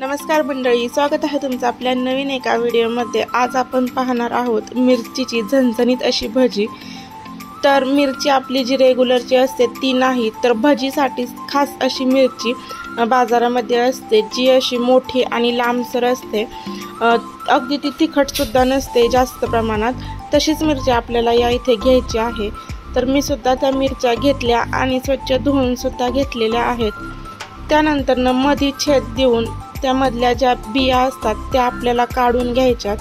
नमस्कार मंडळी, स्वागत आहे तुमचं आपल्या नवीन एका व्हिडिओमध्ये। आज आपण पाहणार आहोत मिरचीची झणझणीत अशी भजी। तर मिरची आपली जी रेग्युलरची असते ती नाही, तर भजीसाठी खास अशी मिरची बाजारामध्ये असते, जी अशी मोठी आणि लांबसर असते। अगदी ती तिखट सुद्धा नसते जास्त प्रमाणात। तशीच मिरची आपल्याला या इथे घ्यायची आहे। तर मी सुद्धा त्या मिरच्या घेतल्या आणि स्वच्छ धुवून सुद्धा घेतलेल्या आहेत। त्यानंतर मध्ये छेद देऊन त्यामधल्या ज्या बिया असतात त्या आपल्याला काढून घ्यायच्यात,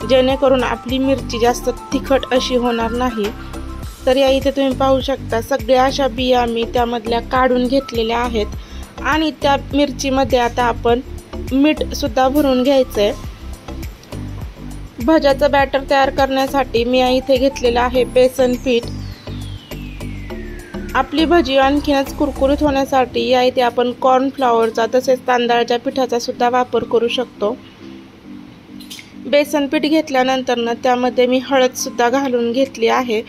जेणेकरून आपली मिरची जास्त तिखट अशी होणार नाही। तर या इथे तुम्ही पाहू शकता, सगळ्या अशा बिया मी त्यामधल्या काढून घेतलेल्या आहेत। आणि त्या मिरचीमध्ये आता आपण मीठ सुद्धा भरून घ्यायचंय। भज्याचं बॅटर तयार करण्यासाठी मी या इथे घेतलेलं आहे बेसन पीठ। आपली भजी आणखीनच कुरकुरीत होण्यासाठी या इथे आपण कॉर्नफ्लॉवरचा तसेच तांदळाच्या पिठाचा सुद्धा वापर करू शकतो। बेसन पीठ घेतल्यानंतर त्यामध्ये मी हळद सुद्धा घालून घेतली आहे,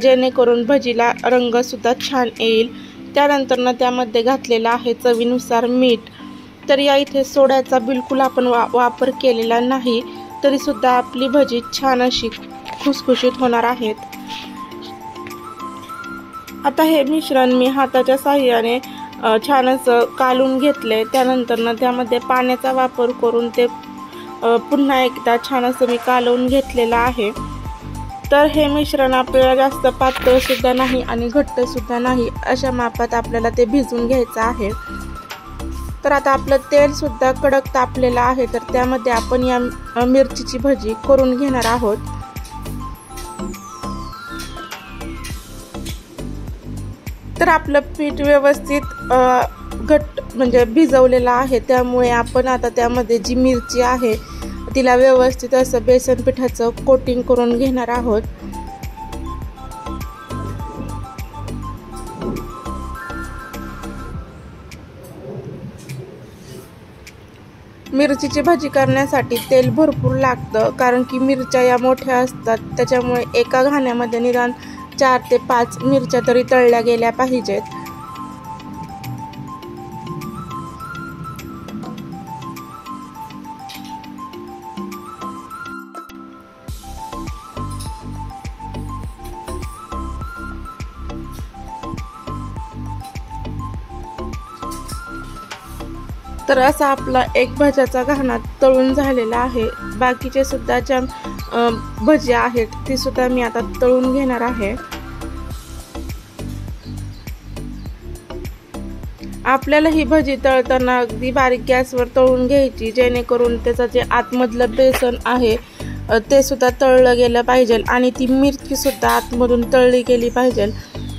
जेणेकरून भजीला रंग सुद्धा छान येईल। त्यानंतर त्यामध्ये घातलेला आहे चवीनुसार मीठ। तर या इथे सोड्याचा बिलकुल आपण वापर केलेला नाही, तरी सुद्धा आपली भजी छान अशी खुसखुशीत होणार आहेत। आता हे मिश्रण मी हाताच्या साहाय्याने छान असं कालून घेतले। त्यानंतर त्यामध्ये पाण्याचा वापर करून ते पुन्हा एकदा छान असं मी कालवून घेतलेलं आहे। तर हे मिश्रण आपल्याला जास्त पातळ सुद्धा नाही आणि घट्ट सुद्धा नाही, अशा मापात आपल्याला ते भिजवून घ्यायचं आहे। तर आता आपलं तेल सुद्धा कडक तापलेलं आहे, तर त्यामध्ये आपण या मिरचीची भजी करून घेणार आहोत। तर आपलं पीठ व्यवस्थित घट्ट म्हणजे भिजवलेलं आहे, त्यामुळे आपण आता त्यामध्ये जी मिरची आहे तिला व्यवस्थित असं बेसन पिठाचं कोटिंग करून घेणार आहोत। मिरचीची भजी करण्यासाठी तेल भरपूर लागतं, कारण की मिरच्या या मोठ्या असतात, त्याच्यामुळे एका घाण्यामध्ये निदान 4 ते 5 मिरच्या तरी तळल्या गेल्या पाहिजेत। तर असा आपला एक भज्याचा घाणा तळून झालेला आहे। बाकीचे सुद्धा ज्या भजी आहेत ती सुद्धा मी आता तळून घेणार आहे। आपल्याला ही भजी तळताना अगदी बारीक गॅसवर तळून घ्यायची, जेणेकरून त्याचं जे आतमधलं बेसन आहे ते सुद्धा तळलं गेलं पाहिजे आणि ती मिरची सुद्धा आतमधून तळली गेली पाहिजे।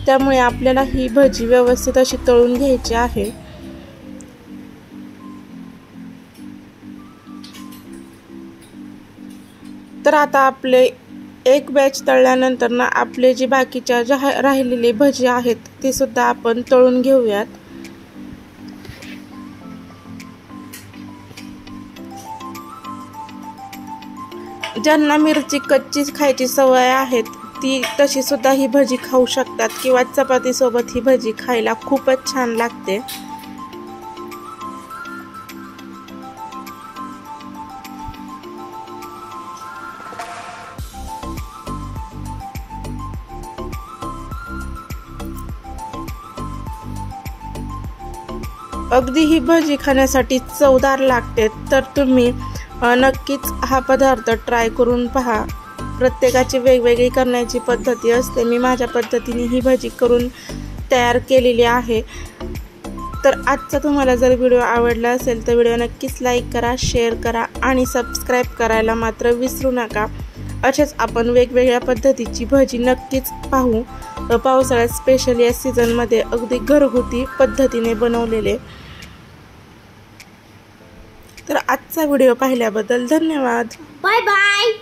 त्यामुळे आपल्याला ही भजी व्यवस्थित अशी तळून घ्यायची आहे। तर आता आपले एक बॅच तळल्यानंतर आपले जी बाकीच्या ज्या राहिलेली भजी आहेत ती सुद्धा आपण तळून घेऊयात। ज्यांना मिरची कच्ची खायची सवय आहे ती तशी सुद्धा ही भजी खाऊ शकतात, किंवा चपाती सोबत ही भजी खायला खूपच छान लागते। अगदी ही भजी खाण्यासाठी चवदार लागते। तर तुम्ही नक्कीच हा पदार्थ ट्राय करून पहा। प्रत्येकाची वेगवेगळी करण्याची पद्धती असते, मी माझ्या पद्धतीने ही भजी करून तयार केलेली आहे। तर आजचा तुम्हाला जर व्हिडिओ आवडला असेल तर व्हिडिओ नक्कीच लाईक करा, शेअर करा आणि सबस्क्राईब करायला मात्र विसरू नका। अशाच आपण वेगवेगळ्या पद्धतीची भजी नक्कीच पाहू, पावसाळ्यात स्पेशली या सीझनमध्ये अगदी घरगुती पद्धतीने बनवलेले। तर आजचा व्हिडिओ पाहिल्याबद्दल धन्यवाद। Bye bye.